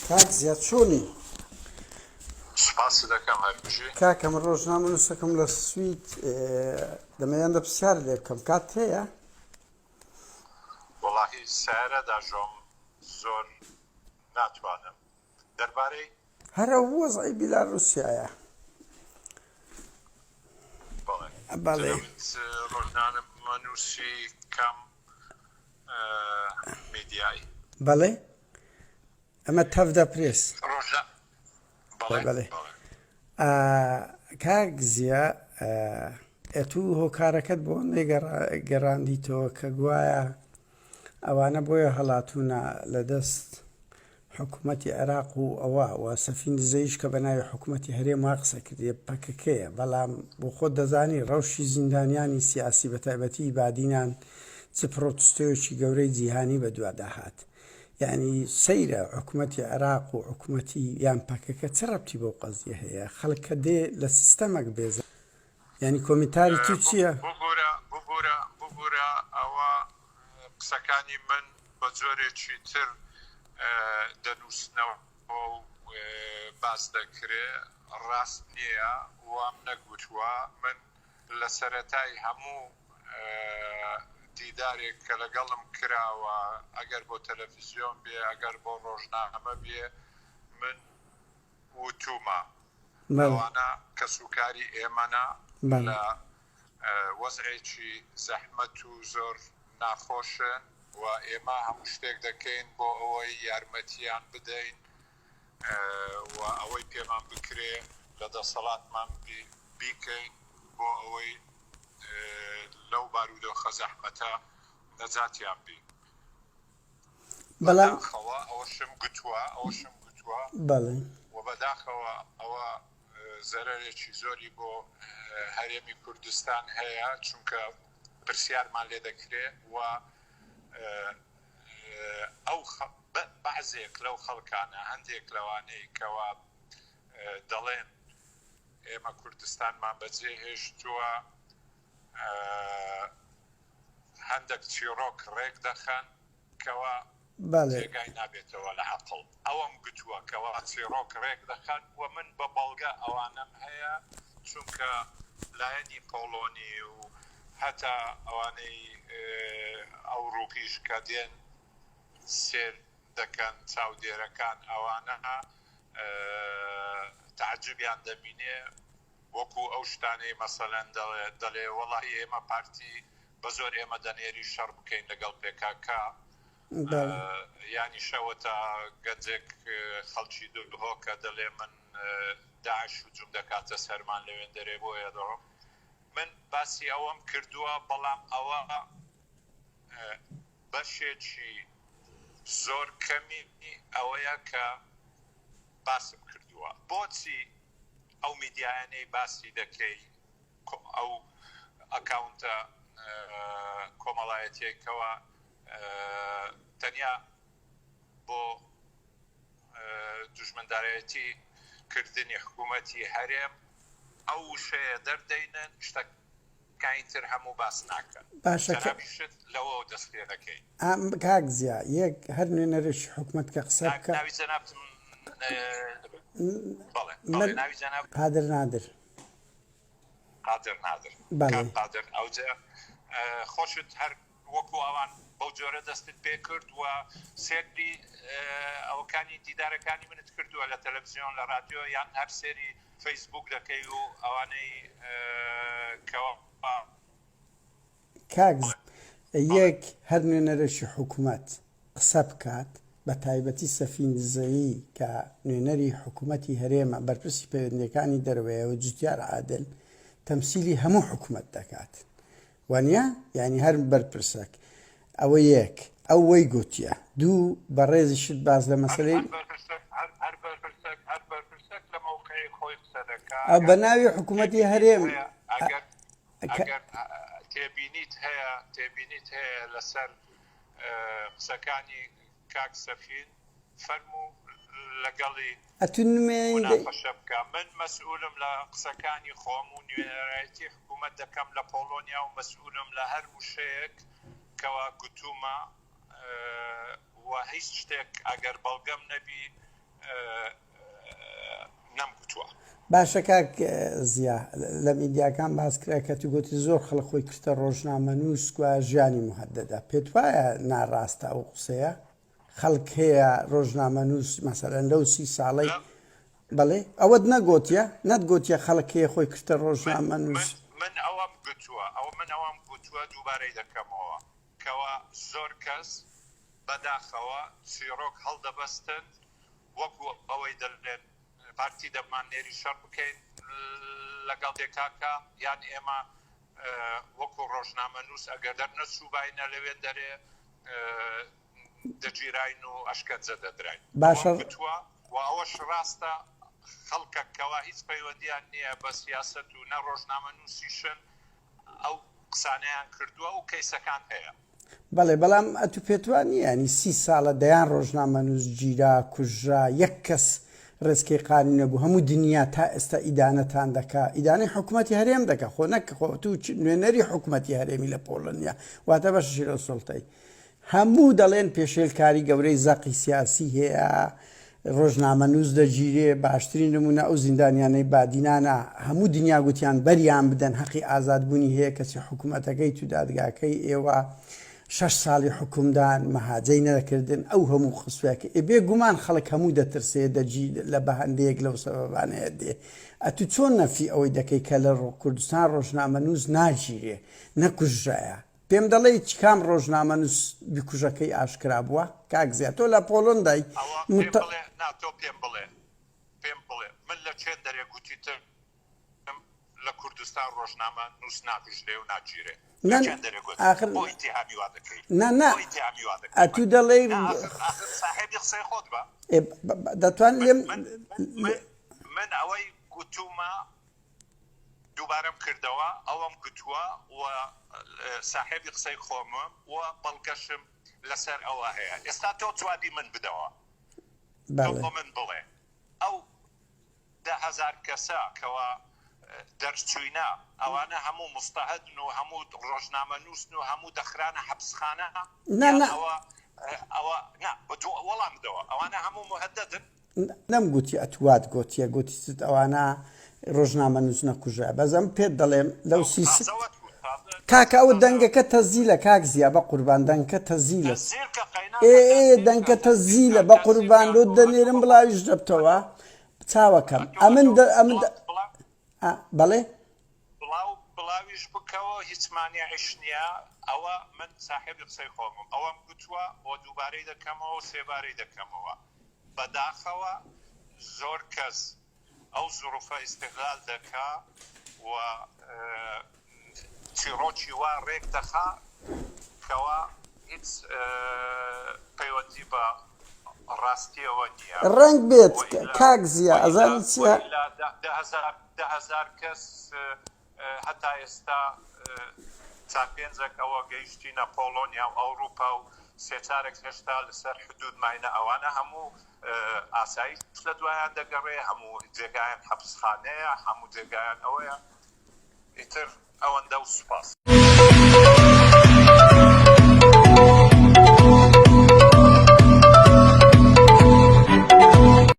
کاک زیاد چۆنی؟ سوپاس دەکەم هەرگیژی. کاکەم ڕۆژنامە نووسەکەم لە سوید دەمەوێت پرسیار لێ بکەم، کات هەیە؟ وەڵاهی سارە داژۆم زۆر ناتوانم دەربارەی هەرە وەزعی بیلاڕووسیایە. بەڵێ ڕۆژنامە نووسی کام میدیایی. بەڵێ ئەمە تەفدە پرێس. بەڵێ کاک زیە ئەتوو هۆکارەکەت بۆ گەڕاندیتەوە کە گوایە ئەوانە بۆیە هەڵاتوونە لە دەست حکوومەتی عێراق و ئەوە سەفیندزەیش کە بە ناوی حکوومەتی هەرێم وا قسە کردێ پەکەکەیە، بەڵام بۆ خۆت دەزانی ڕەوشی زیندانیانی سیاسی بە تایبەتی بادینان چ پرۆتستۆیەکی گەورەی جیهانی بەدوا داهات. یعنی سەیرە حکوومەتی عێراق و حکوومەتی یان پەکەکە چ ڕەبتی بۆ قەزیە هەیە؟ خەڵکە دێ لە سیستەمێک بێزە، یعنی کۆمیتاری تو چییە؟ بگورە ئەوە قسەکانی من بە جۆرێکی تر دەنووسنەوە و باس دەکرێ ڕاست نییە، وام نەگوتووە. من لە سەرەتای هەموو دیدارێک کە لەگەڵم کراوە، ئەگەر بۆ تەلەڤیزیۆن بێ ئەگەر بۆ ڕۆژنامە بێ، من وتومە ئەوانە کەسوکاری ئێمەنا لە وەزعێکی زەحمەت و زۆر ناخۆشن و ئێمە هەموو شتێک دەکەین بۆ ئەوەی یارمەتیان بدەین و ئەوەی پێمان بکرێ لە دەسەڵاتمان بیکەین بۆ ئەوەی لەو بارودۆخە زەحمەتە نەجاتیان بین. بەداخەوە ئەوەشم گوتووە و بەداخەوە ئەوە زەرەرێکی زۆری بۆ هەرێمی کوردستان هەیە، چونکە پرسیارمان لێ دەکرێت و ئەو بەعزێک لەو خەڵکانە، هەندێک لەوانەی کەوا دەڵێن ئێمە کوردستانمان بەجێ هێشتووە، هەندێک چیرۆک ڕێک دەخەن کەوا جێگای نابێتەوە لە عەقڵ. ئەوەم گوتووە کەوا چیرۆک ڕێک دەخەن و من بە بەڵگە ئەوانم هەیە، چونکە لایەنی پۆڵۆنی و هەتا ئەوانەی ئەوروپیش کە دێن سێر دەکەن چاودێرەکان، ئەوانە تعجبیان دەبینێ وەکو ئەو شتانەی مەسەلەن دەڵێ وەڵاهی ئێمە پارتی بە زۆر ئێمە دەنێری شەڕ بکەین لەگەڵ پێکاکا، یانی شەوە تا گەنجێک خەڵکی دوهۆ کە دەڵێ من داعش هجووم دەکاتە سەرمان لەوێن دەرێ بۆیە دەڕۆم. من باسی ئەوەم کردووە، بەڵام ئەوە بەشێکی زۆر کەمی ئەوەیە کە باسم کردووە. بۆچی ئەو میدیایانەی باسی دەکەی ئەو ئەکاونتە کۆمەڵایەتێکەوە تەنیا بۆ دوژمندارەتی کردنی حکوومەتی هەرێم ئەو وشەیە دەردەینن، شتەکانیتر هەموو باس ناکەن. باشەکەشت لەوە دەست پێ دەکەین. کاک زیا یەک هەر نوێنەرێکی حکوومەت کە قسە بکە، ناوی جەنابتم ناوی جەناب قادر نادر قادر ئەوجە خۆشت هەر وەکو ئەوان بەو جۆرە دەستت پێ کرد و سێری ئەوەکانی دیدارەکانی منت کردووە لە تەلەڤیزیۆن لە رادیۆ یان هەر سێری فەیسبوک دەکەی و ئەوانەی کەوا کاک یەک هەر نوێنەرێکی حکوومەت قسە بکات، بە تایبەتی سەفیندزەیی کە نوێنەری حکوومەتی هەرێمە بەرپرسی پەیوەندیەکانی دەروەیە و جوتیار عادل تەمسیلی هەموو حکوومەت دەکات، وانە یعنی هەر بەرپرسێک ئەوە یەک ئەو وەی گوتیە. دوو بەڕێزی شت باز لە مەسەلەی هەر بەرپرسێک لە مەوقعی خۆی قسە دەکات ئەو بە ناوی حکوومەتی هەرێم. ئەگەر تێبینیت هەیە لەسەر قسەکانی کاک سەفین فەرموو لەگەڵی مناقەشە بکە. من مەسئولم لە قسەکانی خۆم و نوێنەرایەتی حکوومەت دەکەم لە پۆڵۆنیا و مەسئولم لە هەر وشەیەک کەوا گوتومە و هیچ شتێک ئەگەر بەڵگەم نەبی نەمگوتووە. باشە کاک زیا لە میدیاکان باس کرا کە تو گوتی زۆر خەڵک خۆی کردە ڕۆژنامەنووس و ژیانی مهدەدا پێت وایە ناڕاستە ئەو قسەیە خەڵک هەیە ڕۆژنامەنووس مەسەلەن لەو 30 ساڵەی بەڵێ ئەوەت نەگوتیە نەتگوتیە خەڵک هەیە خۆی کردە ڕۆژنامەنووس من ئەوەم گوتووە دووبارەی دەکەمەوە کەوا زۆر کەس بەداخەوە چیرۆک هەڵدەبەستن وەکو ئەوەی دەڵێن پارتی دەبمان نێری شەڕ بکەین لەگەڵ دێکاکە یان ئێمە وەکو ڕۆژنامەنووس ئەگەر دەرنەچوو باینە لەوێن دەرێ دەگیراین و ئەشکەنجە دەدراین. باشە و ئەوەش ڕاستە خەڵکەکەوا هیچ پەیوەندیان نییە بە سیاست و نە ڕۆژنامەنووسیشن ئەو قسانەیان کردووە و کەیسەکان هەیە. بەڵێ بەڵام ئەتو پێتوان نییە 30 ساڵە دەیان ڕۆژنامەنووس گیرا کوژرا یەک کەس ڕێزکەی قانون نەبوو هەموو دنیا تا ئێستا ئیدانەتان دەکا ئیدانەی حکوومەتی هەرێم دەکە خۆ نەکە تو نوێنەری حکوومەتی هەرێمی لە پۆڵەنیا واتە بەشی لە سڵتەی هەموو دەڵێن پێشێلکاری گەورەی زەقی سیاسی هەیە ڕۆژنامەنووس دەگیرێ باشترین نمونە ئەو زیندانیانەی بادینانە هەموو دنیا گوتیان بەریان بدەن حەقی ئازادبوونی هەیە کەچی حکوومەتەکەی تو دادگاکەی ئێوە 6 ساڵی حکومدان مەهاجەی نەدەکردن ئەو هەموو خسوەکە بێگومان خەڵک هەموو دەترسێ دەجی لە بەهەندەیەک لەو سەبەبانەیە دێ ئەتو چۆن نەفی ئەوەی دەکەی کە لە کوردستان ڕۆژنامەنووس ناگیرێ نەکوژایە پێم دەڵێ کام ڕۆژنامەنووس بیکوژەکەی ئاشکرا بووە کاک زیاد تۆ لە پۆڵۆندای پێم بڵێ من لە چێن دەرێ گوتیتر لە کوردستان ڕۆژنامەنووس ناکوژرێ و ناگیرێ ئەتو دەڵێ دەتوان لێم من ئەوەی گوتومە دووبارەم کردەوە ئەوەم گوتووە و ساحێبی قسەی خۆمم و بەڵگەشم لەسەر ئەوە هەیە ئێستا تۆ چوادی من بدەوە من بڵێ ئەو 10,000 کەسە کەوا دەرچووینە ئەوانە هەموو مستەهدن و هەموو ڕۆژنامەنووسن و هەموو دەخرانە حەبسخانە وەڵام بدەوە ئەوانە هەموو مهددن نەمگوتی ئەتوات گوتیە گوتیت ئەوانە ڕۆژنامەنووس نەکوژە بەزەم پێت دەڵێم لەو کاکە ئەو دەنگەکە تەزیلە کاک زیا بە قوربان دەنگکە تەزیلە دەنگکە تەزیلە بە قوربان لۆ دەنێرم بڵاویش دەبتەوە چاوەکەم بەڵێ بڵاویش بکەوە هیچمانی عیش نییە ئەوە من ساحێبی قسەی خۆمم ئەوەم گوتووە بۆ دووبارەی دەکەمەوە و سێبارەی دەکەمەوە بەداخەوە زۆر کەس ئەو زروفە ئیستیغلال دەکا و چیرۆکی وا ڕێک دەخا کەوا هیچ پەیوەندی بە ڕاستیەوە نییە ڕەنگ بێت کاک زیا ئەزانی چیە 10,000 کەس هەتا ئێستا چاپێنجێک ئەوە گەیشتینە پۆڵۆنیا و ئەوروپا و سێچارێک هێشتا لەسەر حدود ماینە ئەوانە هەموو ئاسایش لە دوایان دەگەڕێ هەموو جێگایان حەبسخانەیە هەموو جێگایان ئەوەیە ئیتر ئەوەندە و سوپاس